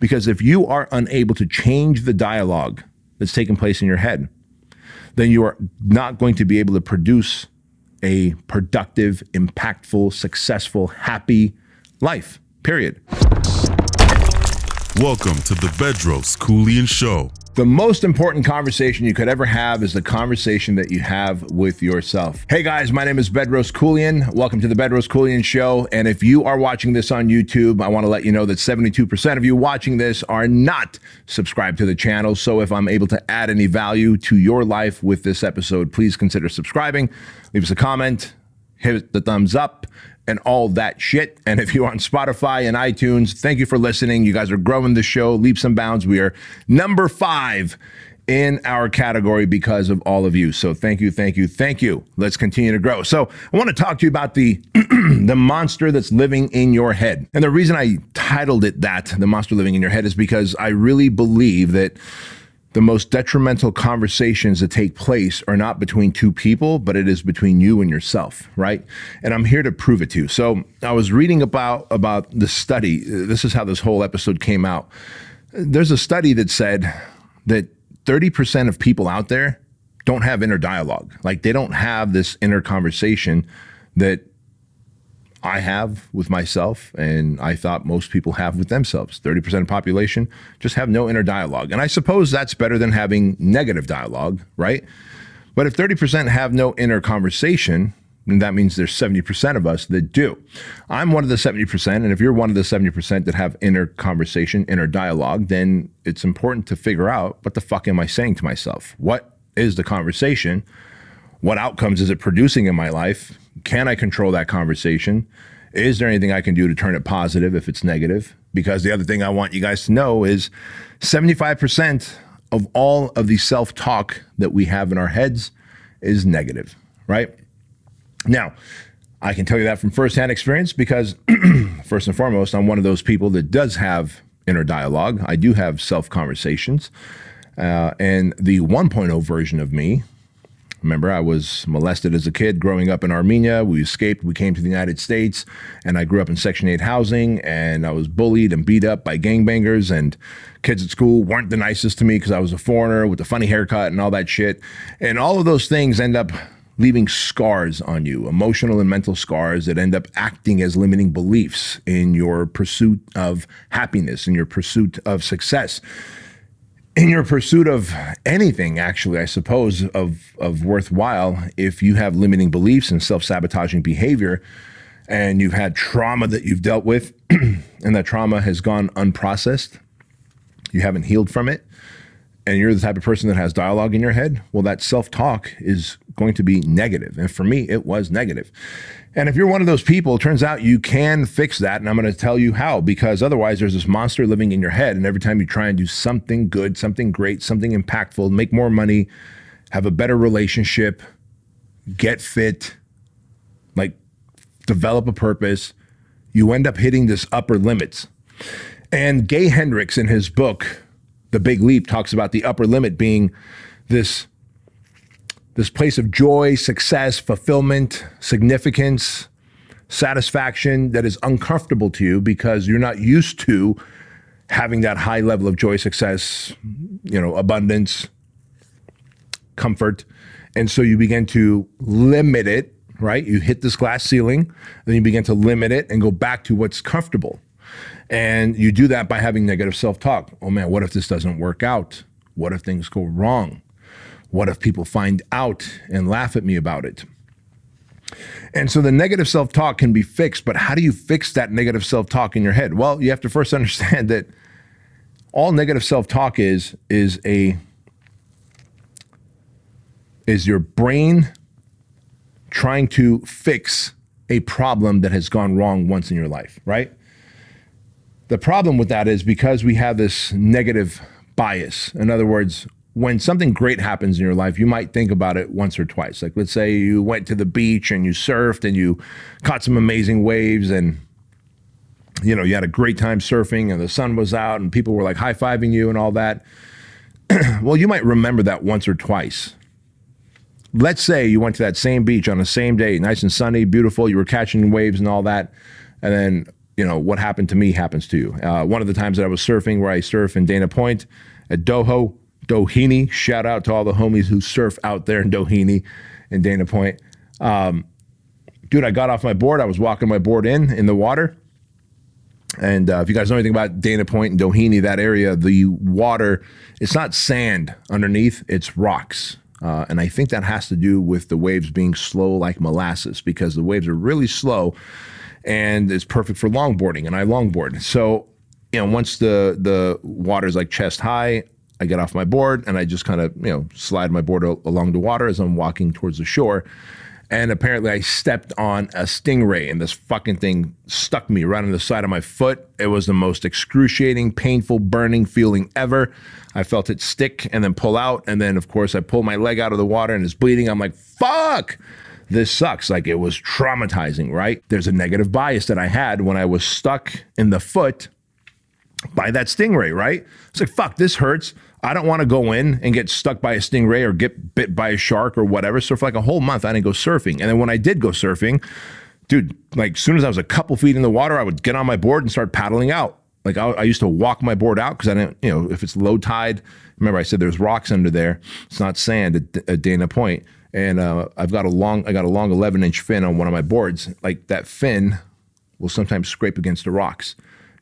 Because if you are unable to change the dialogue that's taking place in your head, then you are not going to be able to produce a productive, impactful, successful, happy life, period. Welcome to the Bedros Keuilian Show. The most important conversation you could ever have is the conversation that you have with yourself. Hey guys, my name is Bedros Keuilian. Welcome to the Bedros Keuilian Show. And if you are watching this on YouTube, I want to let you know that 72% of you watching this are not subscribed to the channel. So if I'm able to add any value to your life with this episode, please consider subscribing. Leave us a comment, hit the thumbs up, and all that shit. And if you're on Spotify and iTunes, thank you for listening. You guys are growing the show leaps and bounds. We are number 5 in our category because of all of you. So thank you, thank you, thank you. Let's continue to grow. So I want to talk to you about the the monster that's living in your head. And the reason I titled it that, The Monster Living in Your Head, is because I really believe that the most detrimental conversations that take place are not between two people, but it is between you and yourself, right? And I'm here to prove it to you. So I was reading about the study. This is how this whole episode came out. There's a study that said that 30% of people out there don't have inner dialogue. Like they don't have this inner conversation that I have with myself, and I thought most people have with themselves. 30% of the population just have no inner dialogue. And I suppose that's better than having negative dialogue, right? But if 30% have no inner conversation, then that means there's 70% of us that do. I'm one of the 70%, and if you're one of the 70% that have inner conversation, inner dialogue, then it's important to figure out, what the fuck am I saying to myself? What is the conversation? What outcomes is it producing in my life? Can I control that conversation? Is there anything I can do to turn it positive if it's negative? Because the other thing I want you guys to know is 75% of all of the self-talk that we have in our heads is negative, right? Now, I can tell you that from firsthand experience because first and foremost, I'm one of those people that does have inner dialogue. I do have self-conversations. And the 1.0 version of me, remember, I was molested as a kid growing up in Armenia. We escaped, we came to the United States, and I grew up in Section 8 housing, and I was bullied and beat up by gangbangers, and kids at school weren't the nicest to me because I was a foreigner with a funny haircut and all that shit. And all of those things end up leaving scars on you, emotional and mental scars that end up acting as limiting beliefs in your pursuit of happiness, in your pursuit of success, in your pursuit of anything, actually, I suppose, of worthwhile. If you have limiting beliefs and self-sabotaging behavior, and you've had trauma that you've dealt with, and that trauma has gone unprocessed, you haven't healed from it, and you're the type of person that has dialogue in your head, well, that self-talk is going to be negative. And for me, it was negative. And if you're one of those people, it turns out you can fix that. And I'm going to tell you how, because otherwise there's this monster living in your head. And every time you try and do something good, something great, something impactful, make more money, have a better relationship, get fit, like develop a purpose, you end up hitting this upper limits. And Gay Hendricks in his book, The Big Leap, talks about the upper limit being this place of joy, success, fulfillment, significance, satisfaction that is uncomfortable to you because you're not used to having that high level of joy, success, abundance, comfort. And so you begin to limit it, right? You hit this glass ceiling, then you begin to limit it and go back to what's comfortable. And you do that by having negative self-talk. Oh man, what if this doesn't work out? What if things go wrong? What if people find out and laugh at me about it? And so the negative self-talk can be fixed, but how do you fix that negative self-talk in your head? Well, you have to first understand that all negative self-talk is your brain trying to fix a problem that has gone wrong once in your life, right? The problem with that is because we have this negative bias. In other words, when something great happens in your life, you might think about it once or twice. Like, let's say you went to the beach and you surfed and you caught some amazing waves and, you had a great time surfing and the sun was out and people were like high-fiving you and all that. Well, you might remember that once or twice. Let's say you went to that same beach on the same day, nice and sunny, beautiful, you were catching waves and all that, and then what happened to me happens to you. One of the times that I was surfing, where I surf in Dana Point at Doheny, shout out to all the homies who surf out there in Doheny and Dana Point. Dude, I got off my board. I was walking my board in the water. And if you guys know anything about Dana Point and Doheny, that area, the water, it's not sand underneath, it's rocks. And I think that has to do with the waves being slow like molasses, because the waves are really slow and it's perfect for longboarding, and I longboard. So, once the water's like chest high, I get off my board and I just kind of, slide my board along the water as I'm walking towards the shore. And apparently I stepped on a stingray, and this fucking thing stuck me right on the side of my foot. It was the most excruciating, painful, burning feeling ever. I felt it stick and then pull out. And then, of course, I pulled my leg out of the water and it's bleeding. I'm like, fuck, this sucks. Like, it was traumatizing, right? There's a negative bias that I had when I was stuck in the foot by that stingray, right? It's like, fuck, this hurts. I don't want to go in and get stuck by a stingray or get bit by a shark or whatever. So for like a whole month, I didn't go surfing. And then when I did go surfing, dude, like as soon as I was a couple feet in the water, I would get on my board and start paddling out. Like I used to walk my board out because I didn't, if it's low tide, remember I said there's rocks under there. It's not sand at Dana Point. And I got a long 11-inch fin on one of my boards. Like that fin will sometimes scrape against the rocks.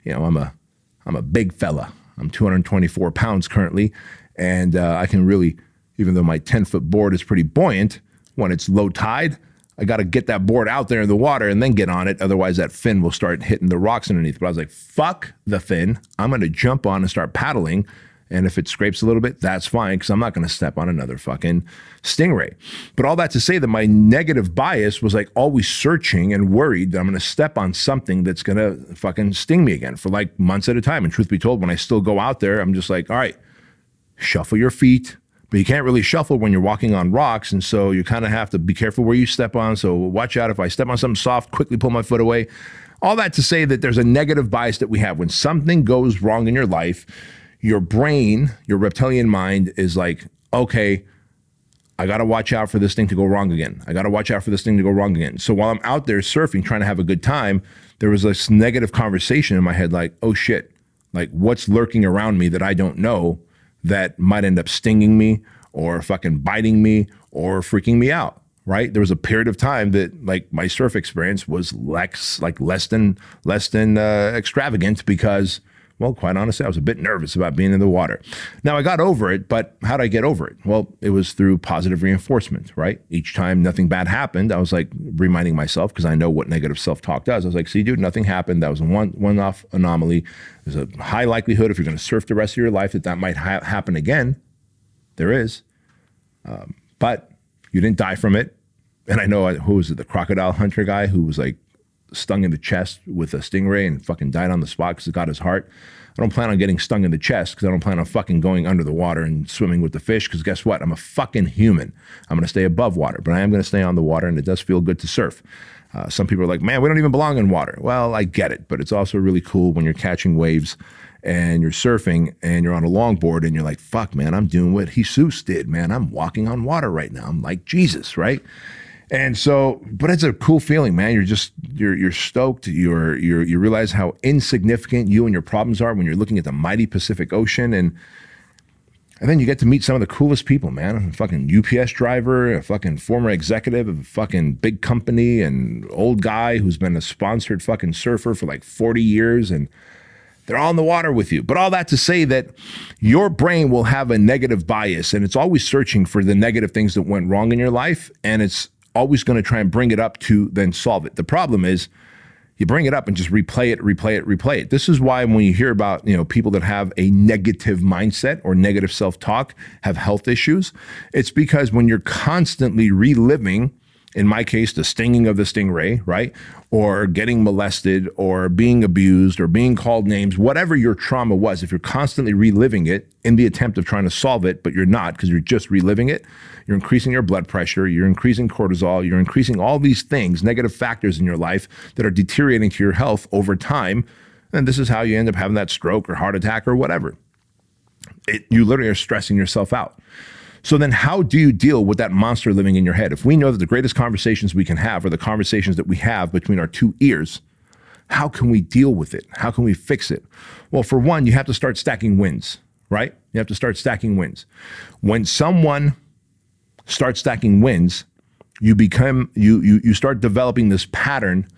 I'm a big fella. I'm 224 pounds currently, and I can really, even though my 10-foot board is pretty buoyant, when it's low tide, I got to get that board out there in the water and then get on it. Otherwise, that fin will start hitting the rocks underneath. But I was like, fuck the fin. I'm going to jump on and start paddling. And if it scrapes a little bit, that's fine, because I'm not going to step on another fucking stingray. But all that to say that my negative bias was like always searching and worried that I'm going to step on something that's going to fucking sting me again for like months at a time. And truth be told, when I still go out there, I'm just like, all right, shuffle your feet. But you can't really shuffle when you're walking on rocks. And so you kind of have to be careful where you step on. So watch out. If I step on something soft, quickly pull my foot away. All that to say that there's a negative bias that we have. When something goes wrong in your life, your brain, your reptilian mind is like, okay, I got to watch out for this thing to go wrong again. I got to watch out for this thing to go wrong again. So while I'm out there surfing, trying to have a good time, there was this negative conversation in my head like, oh shit, like what's lurking around me that I don't know that might end up stinging me or fucking biting me or freaking me out, right? There was a period of time that like my surf experience was less than extravagant because, well, quite honestly, I was a bit nervous about being in the water. Now, I got over it, but how did I get over it? Well, it was through positive reinforcement, right? Each time nothing bad happened, I was like reminding myself, because I know what negative self-talk does. I was like, see, dude, nothing happened. That was a one-off anomaly. There's a high likelihood if you're going to surf the rest of your life that might happen again. There is. But you didn't die from it. And I know, who was it, the crocodile hunter guy who was like, stung in the chest with a stingray and fucking died on the spot because it got his heart. I don't plan on getting stung in the chest because I don't plan on fucking going under the water and swimming with the fish, because guess what? I'm a fucking human. I'm going to stay above water, but I am going to stay on the water, and it does feel good to surf. Some people are like, man, we don't even belong in water. Well, I get it, but it's also really cool when you're catching waves and you're surfing and you're on a longboard and you're like, fuck, man, I'm doing what Jesus did, man. I'm walking on water right now. I'm like Jesus, right? And so, but it's a cool feeling, man. You're stoked. You realize how insignificant you and your problems are when you're looking at the mighty Pacific Ocean. And then you get to meet some of the coolest people, man. A fucking UPS driver, a fucking former executive of a fucking big company, and old guy who's been a sponsored fucking surfer for like 40 years. And they're all in the water with you. But all that to say that your brain will have a negative bias, and it's always searching for the negative things that went wrong in your life. And it's always going to try and bring it up to then solve it. The problem is you bring it up and just replay it. This is why when you hear about, people that have a negative mindset or negative self-talk have health issues, it's because when you're constantly reliving, in my case, the stinging of the stingray, right? Or getting molested or being abused or being called names, whatever your trauma was, if you're constantly reliving it in the attempt of trying to solve it, but you're not because you're just reliving it, you're increasing your blood pressure, you're increasing cortisol, you're increasing all these things, negative factors in your life that are deteriorating to your health over time. And this is how you end up having that stroke or heart attack or whatever. You literally are stressing yourself out. So then how do you deal with that monster living in your head? If we know that the greatest conversations we can have are the conversations that we have between our two ears, how can we deal with it? How can we fix it? Well, for one, you have to start stacking wins, right? You have to start stacking wins. When someone starts stacking wins, you start developing this pattern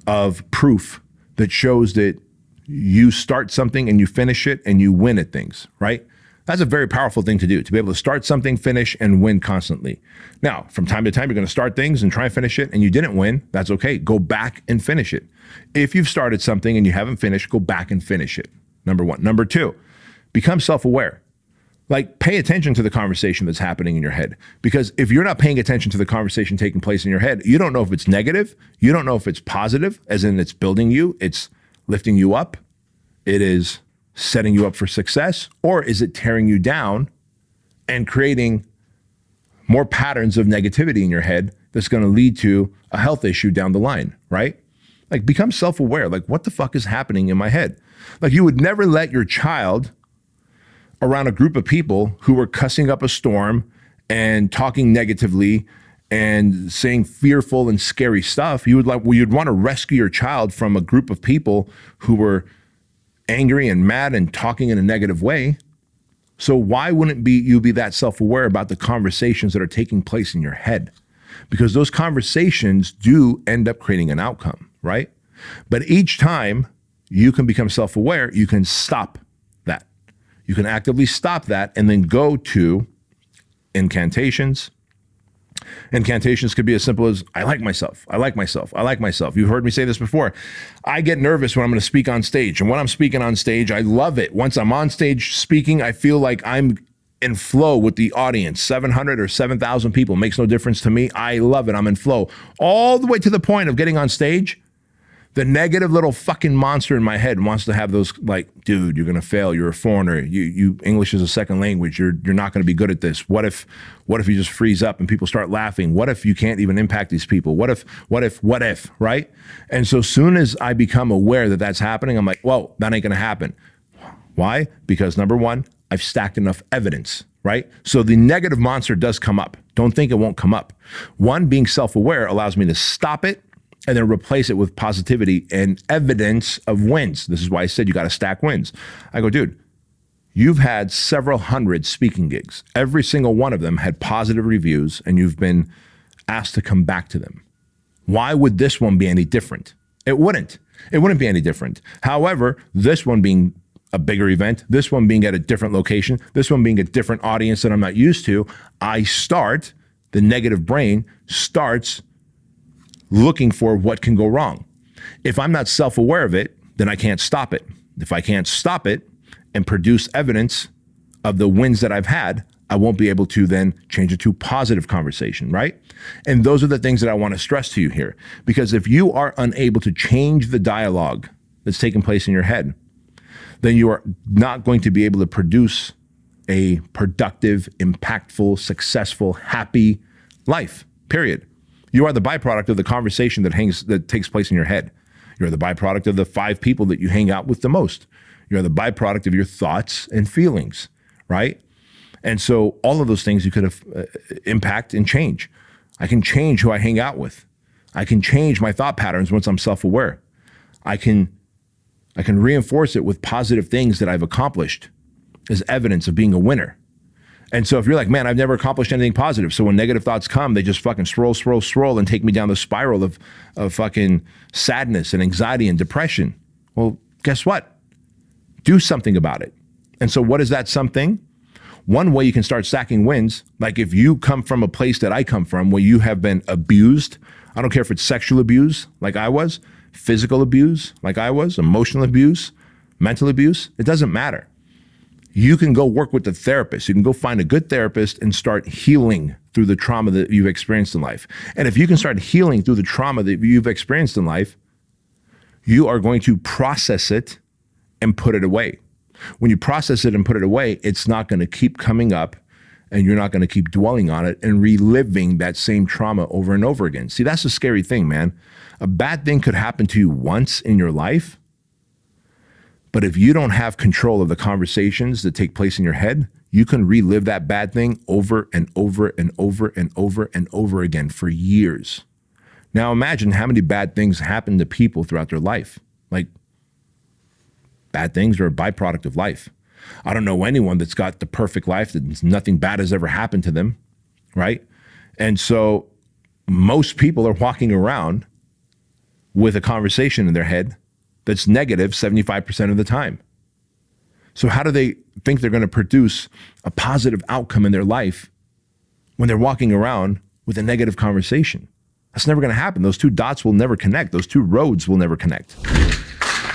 of proof that shows that you start something and you finish it and you win at things, right? That's a very powerful thing to do, to be able to start something, finish, and win constantly. Now, from time to time, you're going to start things and try and finish it, and you didn't win. That's okay. Go back and finish it. If you've started something and you haven't finished, go back and finish it. Number one. Number two, become self-aware. Like, pay attention to the conversation that's happening in your head. Because if you're not paying attention to the conversation taking place in your head, you don't know if it's negative. You don't know if it's positive, as in it's building you, it's lifting you up, it is setting you up for success, or is it tearing you down and creating more patterns of negativity in your head that's going to lead to a health issue down the line, right? Like, become self-aware. Like, what the fuck is happening in my head? Like, you would never let your child around a group of people who were cussing up a storm and talking negatively and saying fearful and scary stuff. You'd want to rescue your child from a group of people who were angry and mad and talking in a negative way. So why wouldn't you be that self-aware about the conversations that are taking place in your head? Because those conversations do end up creating an outcome, right? But each time you can become self-aware, you can stop that. You can actively stop that and then go to incantations. Incantations could be as simple as, I like myself, I like myself, I like myself. You've heard me say this before. I get nervous when I'm going to speak on stage. And when I'm speaking on stage, I love it. Once I'm on stage speaking, I feel like I'm in flow with the audience. 700 or 7,000 people makes no difference to me. I love it. I'm in flow. All the way to the point of getting on stage, the negative little fucking monster in my head wants to have those, like, dude, you're going to fail. You're a foreigner. You English is a second language. You're not going to be good at this. What if you just freeze up and people start laughing? What if you can't even impact these people? What if, right? And so soon as I become aware that that's happening, I'm like, whoa, that ain't going to happen. Why? Because number one, I've stacked enough evidence, right? So the negative monster does come up. Don't think it won't come up. One, being self-aware allows me to stop it and then replace it with positivity and evidence of wins. This is why I said you got to stack wins. I go, dude, you've had several hundred speaking gigs. Every single one of them had positive reviews, and you've been asked to come back to them. Why would this one be any different? It wouldn't. It wouldn't be any different. However, this one being a bigger event, this one being at a different location, this one being a different audience that I'm not used to, the negative brain starts looking for what can go wrong. If I'm not self-aware of it, then I can't stop it. If I can't stop it and produce evidence of the wins that I've had, I won't be able to then change it to positive conversation, right? And those are the things that I want to stress to you here. Because if you are unable to change the dialogue that's taking place in your head, then you are not going to be able to produce a productive, impactful, successful, happy life, period. You are the byproduct of the conversation that takes place in your head. You're the byproduct of the 5 people that you hang out with the most. You're the byproduct of your thoughts and feelings, right? And so all of those things you could have impact and change. I can change who I hang out with. I can change my thought patterns once I'm self-aware. I can reinforce it with positive things that I've accomplished as evidence of being a winner. And so if you're like, man, I've never accomplished anything positive, so when negative thoughts come, they just fucking swirl and take me down the spiral of fucking sadness and anxiety and depression. Well, guess what? Do something about it. And so what is that something? One way you can start stacking wins, like if you come from a place that I come from where you have been abused, I don't care if it's sexual abuse like I was, physical abuse like I was, emotional abuse, mental abuse, it doesn't matter. You can go work with the therapist. You can go find a good therapist and start healing through the trauma that you've experienced in life. And if you can start healing through the trauma that you've experienced in life, you are going to process it and put it away. When you process it and put it away, it's not going to keep coming up, and you're not going to keep dwelling on it and reliving that same trauma over and over again. See, that's the scary thing, man. A bad thing could happen to you once in your life, but if you don't have control of the conversations that take place in your head, you can relive that bad thing over and over and over and over and over again for years. Now imagine how many bad things happen to people throughout their life. Like, bad things are a byproduct of life. I don't know anyone that's got the perfect life, that nothing bad has ever happened to them, right? And so most people are walking around with a conversation in their head that's negative 75% of the time. So how do they think they're going to produce a positive outcome in their life when they're walking around with a negative conversation? That's never going to happen. Those two dots will never connect. Those two roads will never connect.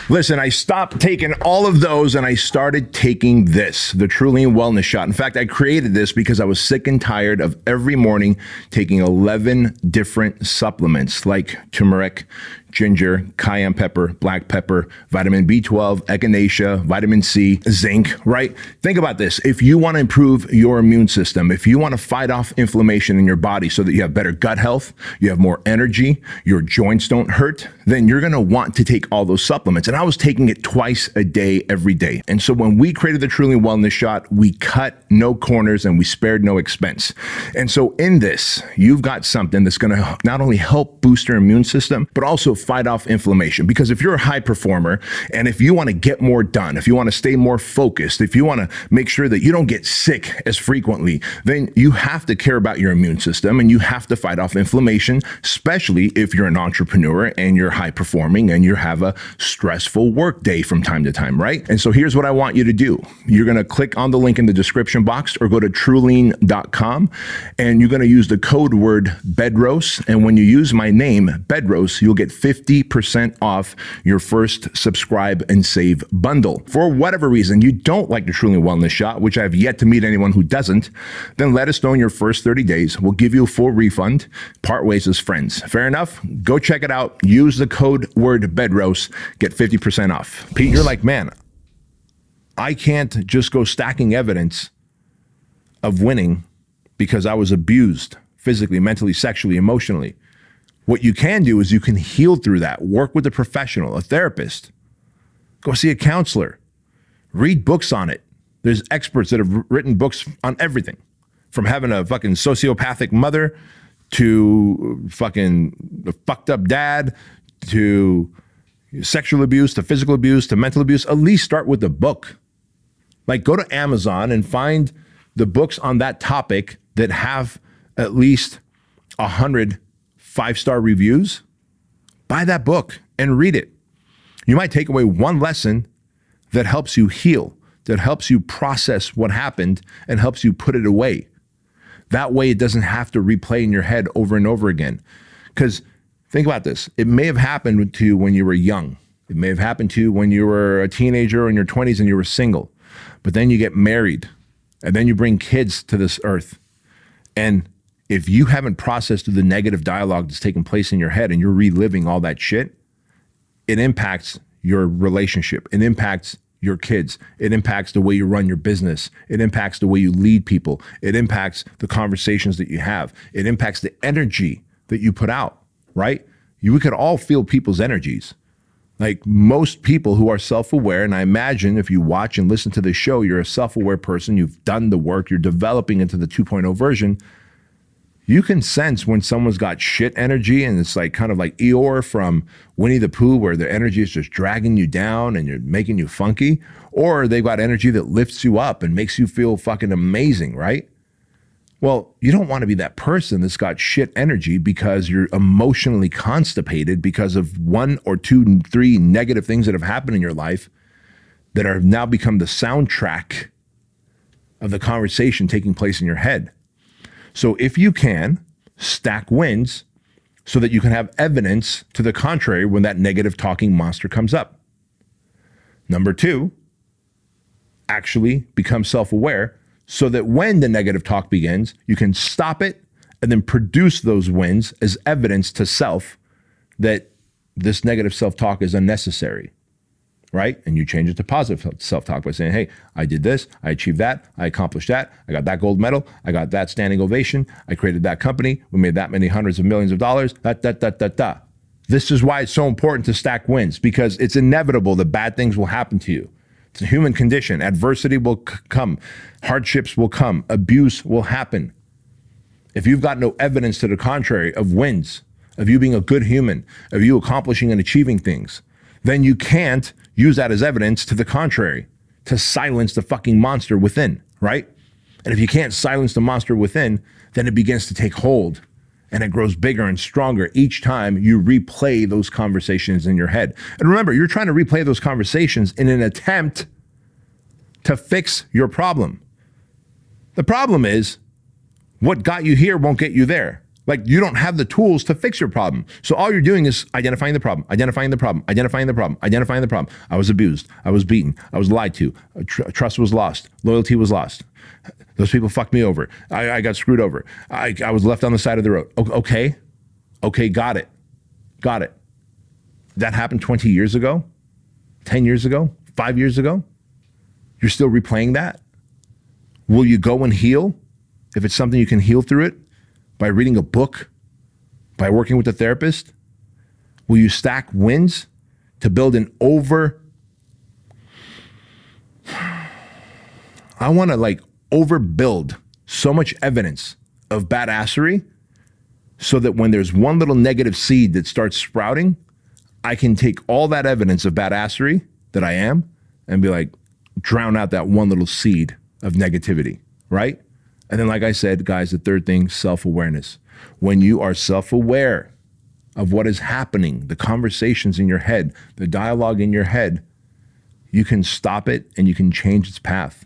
Listen, I stopped taking all of those and I started taking this, the Keuilian Wellness Shot. In fact, I created this because I was sick and tired of every morning taking 11 different supplements like turmeric, ginger, cayenne pepper, black pepper, vitamin B12, echinacea, vitamin C, zinc, right? Think about this. If you want to improve your immune system, if you want to fight off inflammation in your body so that you have better gut health, you have more energy, your joints don't hurt, then you're going to want to take all those supplements. And I was taking it twice a day, every day. And so when we created the Keuilian Wellness Shot, we cut no corners and we spared no expense. And so in this, you've got something that's going to not only help boost your immune system, but also fight off inflammation. Because if you're a high performer and if you want to get more done, if you want to stay more focused, if you want to make sure that you don't get sick as frequently, then you have to care about your immune system and you have to fight off inflammation, especially if you're an entrepreneur and you're high performing and you have a stressful work day from time to time, right? And so here's what I want you to do. You're going to click on the link in the description box or go to Keuilian.com and you're going to use the code word Bedros. And when you use my name, Bedros, you'll get 50% off your first subscribe and save bundle. For whatever reason you don't like the Keuilian Wellness Shot, which I've yet to meet anyone who doesn't, then let us know in your first 30 days. We'll give you a full refund. Part ways as friends. Fair enough? Go check it out. Use the code word Bedros. Get 50% off. Pete, you're like, man, I can't just go stacking evidence of winning because I was abused physically, mentally, sexually, emotionally. What you can do is you can heal through that. Work with a professional, a therapist. Go see a counselor. Read books on it. There's experts that have written books on everything, from having a fucking sociopathic mother to fucking a fucked up dad to sexual abuse to physical abuse to mental abuse. At least start with a book. Like, go to Amazon and find the books on that topic that have at least 100 5-star reviews. Buy that book and read it. You might take away one lesson that helps you heal, that helps you process what happened and helps you put it away. That way it doesn't have to replay in your head over and over again. Because think about this. It may have happened to you when you were young. It may have happened to you when you were a teenager or in your 20s and you were single. But then you get married and then you bring kids to this earth. And if you haven't processed through the negative dialogue that's taking place in your head and you're reliving all that shit, it impacts your relationship. It impacts your kids. It impacts the way you run your business. It impacts the way you lead people. It impacts the conversations that you have. It impacts the energy that you put out, right? We could all feel people's energies. Like, most people who are self-aware, and I imagine if you watch and listen to this show, you're a self-aware person, you've done the work, you're developing into the 2.0 version, you can sense when someone's got shit energy and it's like kind of like Eeyore from Winnie the Pooh, where their energy is just dragging you down and you're making you funky, or they've got energy that lifts you up and makes you feel fucking amazing, right? Well, you don't want to be that person that's got shit energy because you're emotionally constipated because of 1 or 2, 3 negative things that have happened in your life that are now become the soundtrack of the conversation taking place in your head. So if you can, stack wins so that you can have evidence to the contrary when that negative talking monster comes up. Number 2, actually become self-aware so that when the negative talk begins, you can stop it and then produce those wins as evidence to self that this negative self-talk is unnecessary. Right? And you change it to positive self-talk by saying, hey, I did this, I achieved that, I accomplished that, I got that gold medal, I got that standing ovation, I created that company, we made that many hundreds of millions of dollars, This is why it's so important to stack wins, because it's inevitable that bad things will happen to you. It's a human condition. Adversity will come, hardships will come, abuse will happen. If you've got no evidence to the contrary of wins, of you being a good human, of you accomplishing and achieving things, then you can't use that as evidence to the contrary, to silence the fucking monster within, right? And if you can't silence the monster within, then it begins to take hold and it grows bigger and stronger each time you replay those conversations in your head. And remember, you're trying to replay those conversations in an attempt to fix your problem. The problem is what got you here won't get you there. Like, you don't have the tools to fix your problem. So all you're doing is identifying the problem, identifying the problem, identifying the problem, identifying the problem. I was abused. I was beaten. I was lied to. Trust was lost. Loyalty was lost. Those people fucked me over. I got screwed over. I was left on the side of the road. Okay. Okay, got it. Got it. That happened 20 years ago, 10 years ago, 5 years ago. You're still replaying that? Will you go and heal? If it's something you can heal through it, by reading a book, by working with a therapist? Will you stack wins to build an I want to like overbuild so much evidence of badassery so that when there's one little negative seed that starts sprouting, I can take all that evidence of badassery that I am and be like, drown out that one little seed of negativity, right? And then, like I said, guys, the third thing, self-awareness. When you are self-aware of what is happening, the conversations in your head, the dialogue in your head, you can stop it and you can change its path.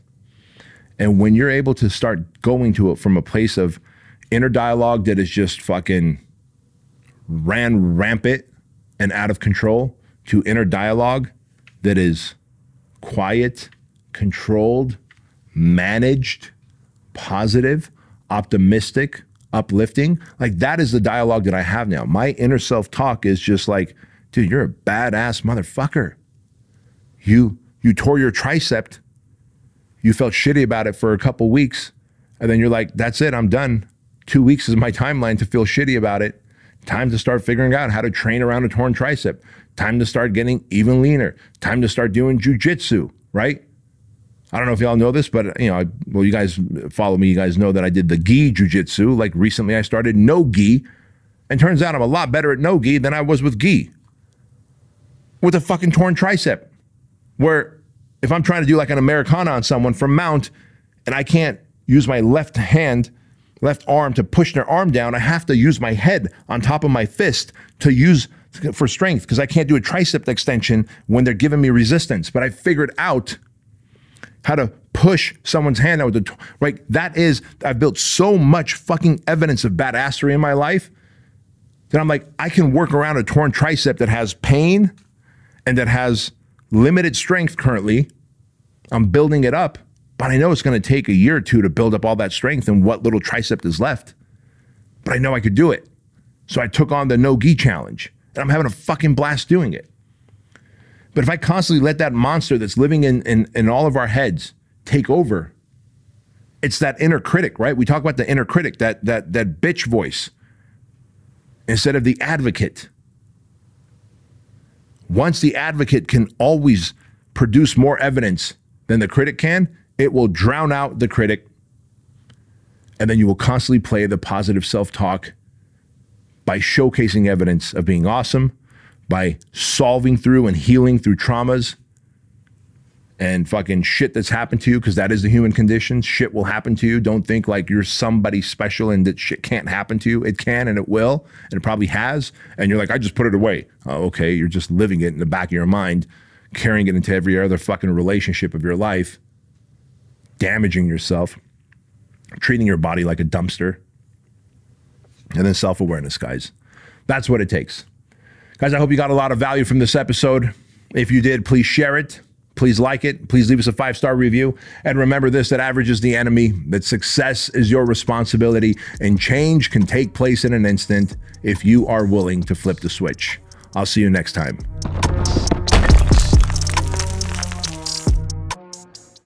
And when you're able to start going to it from a place of inner dialogue that is just fucking ran rampant and out of control to inner dialogue that is quiet, controlled, managed, positive, optimistic, uplifting, like that is the dialogue that I have now. My inner self-talk is just like, dude, you're a badass motherfucker. You tore your tricep. You felt shitty about it for a couple weeks. And then you're like, that's it, I'm done. 2 weeks is my timeline to feel shitty about it. Time to start figuring out how to train around a torn tricep. Time to start getting even leaner. Time to start doing jujitsu, right? I don't know if y'all know this, but well, you guys follow me. You guys know that I did the gi jujitsu. Like recently I started no gi, and turns out I'm a lot better at no gi than I was with gi. With a fucking torn tricep, where if I'm trying to do like an Americana on someone from mount, and I can't use my left arm to push their arm down, I have to use my head on top of my fist to use for strength, because I can't do a tricep extension when they're giving me resistance. But I figured out how to push someone's hand out with the, right? That is, I've built so much fucking evidence of badassery in my life that I'm like, I can work around a torn tricep that has pain and that has limited strength currently. I'm building it up, but I know it's going to take a year or two to build up all that strength and what little tricep is left. But I know I could do it. So I took on the no gi challenge, and I'm having a fucking blast doing it. But if I constantly let that monster that's living in all of our heads take over, it's that inner critic, right? We talk about the inner critic, that bitch voice, instead of the advocate. Once the advocate can always produce more evidence than the critic can, it will drown out the critic. And then you will constantly play the positive self-talk by showcasing evidence of being awesome, by solving through and healing through traumas and fucking shit that's happened to you, because that is the human condition. Shit will happen to you. Don't think like you're somebody special and that shit can't happen to you. It can, and it will, and it probably has. And you're like, I just put it away. Oh, okay, you're just living it in the back of your mind, carrying it into every other fucking relationship of your life, damaging yourself, treating your body like a dumpster. And then self-awareness, guys. That's what it takes. Guys, I hope you got a lot of value from this episode. If you did, please share it. Please like it. Please leave us a 5-star review. And remember this, that average is the enemy, that success is your responsibility, and change can take place in an instant if you are willing to flip the switch. I'll see you next time.